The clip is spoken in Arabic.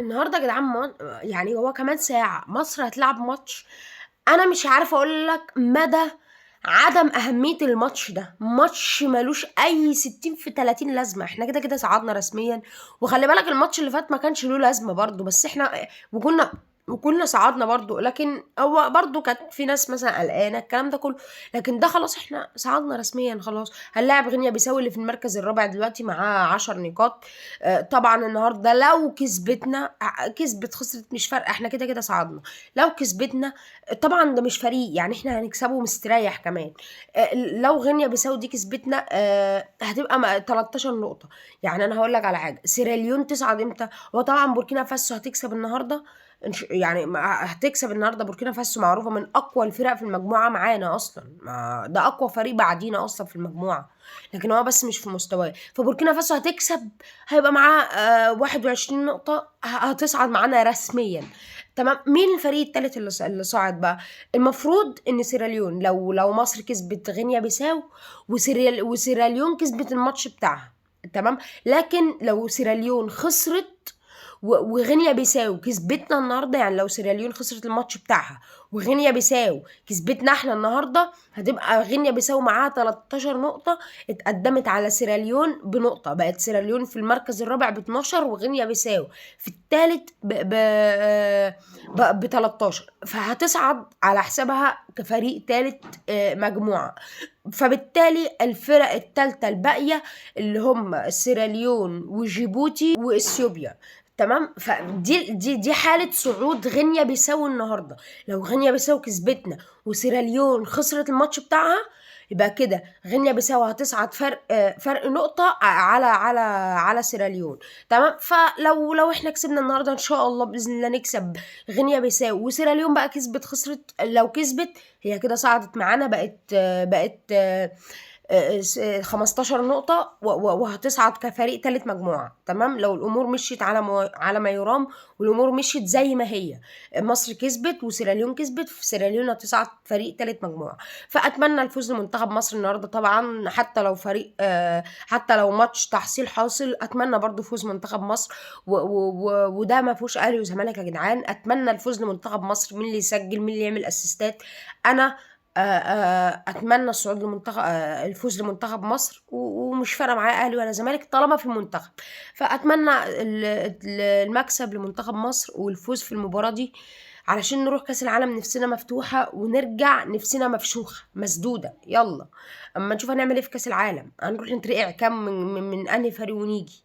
النهارده يا جدعان يعني هو كمان ساعة مصر هتلعب ماتش. أنا مش عارفة أقول لك مدى عدم أهمية الماتش ده، ماتش مالوش أي 60 في 30 لازمة. احنا كده كده صعدنا رسميا، وخلي بالك الماتش اللي فات ما كانش له لازمة برضه، بس احنا وكنا صعدنا برضه، لكن هو برضه كانت في ناس مثلا قلقانة الكلام ده كله. لكن ده خلاص احنا صعدنا رسميا خلاص. هنلاعب غينيا بيساو اللي في المركز الرابع دلوقتي معاه 10 نقاط. طبعا النهارده لو كسبتنا، كسبت خسرت مش فارقه، احنا كده كده صعدنا. لو كسبتنا طبعا ده مش فريق، يعني احنا هنكسبه مستريح كمان. لو غينيا بيساو دي كسبتنا هتبقى 13 نقطه. يعني انا هقول لك على حاجه، سيراليون تصعد امتى؟ وطبعا بوركينا فاسو هتكسب النهارده. يعني هتكسب النهارده. بوركينا فاسو معروفه من اقوى الفرق في المجموعه معانا اصلا، ده اقوى فريق بعدينا اصلا في المجموعه، لكن هو بس مش في مستواه. فبوركينا فاسو هتكسب، هيبقى معاه 21 نقطة، هتصعد معانا رسميا. تمام. مين الفريق التالت اللي صاعد بقى؟ المفروض ان سيراليون، لو مصر كسبت غينيا بيساو وسيراليون كسبت الماتش بتاعها، تمام. لكن لو سيراليون خسرت وغينيا بيساو كسبتنا النهارده، يعني لو سيراليون خسرت الماتش بتاعها وغينيا بيساو كسبتنا احنا النهارده، هتبقى غينيا بيساو معاها 13 نقطة، اتقدمت على سيراليون بنقطة، بقت سيراليون في المركز الرابع ب 12 وغينيا بيساو في الثالث ب 13، فهتصعد على حسابها كفريق ثالث مجموعة. فبالتالي الفرق الثالثة الباقية اللي هم سيراليون وجيبوتي واثيوبيا، تمام. فدي حالة صعود غينيا بيساو النهارده. لو غينيا بيساو كسبتنا وسيراليون خسرت الماتش بتاعها، يبقى كده غينيا بيساو هتصعد فرق نقطة على سيراليون، تمام. فلو احنا كسبنا النهارده ان شاء الله باذن الله نكسب غينيا بيساو، وسيراليون بقى كسبت خسرت، لو كسبت هي كده صعدت معانا، بقت 15 نقطة وهتصعد كفريق تالت مجموعة، تمام. لو الأمور مشيت على ما يرام، والأمور مشيت زي ما هي، مصر كسبت وسيراليون كسبت، في سيراليون هتصعد فريق تالت مجموعة. فأتمنى الفوز لمنتخب مصر النهاردة طبعا، حتى لو فريق حتى لو ماتش تحصيل حاصل، أتمنى برضو فوز منتخب مصر. وده ما فيهوش أهلي وزمالك يا جدعان. أتمنى الفوز لمنتخب مصر، مين اللي يسجل، مين اللي يعمل أسيستات. أنا اتمنى الصعود لمنتخب الفوز لمنتخب مصر، ومش فارقه معايا اهلي ولا زمالك طالما في المنتخب. فاتمنى المكسب لمنتخب مصر والفوز في المباراه دي، علشان نروح كاس العالم نفسنا مفتوحه، ونرجع نفسنا مفشوخه مسدوده. يلا اما نشوف هنعمل ايه في كاس العالم، هنروح نترقع كام من انهي فريق ونيجي.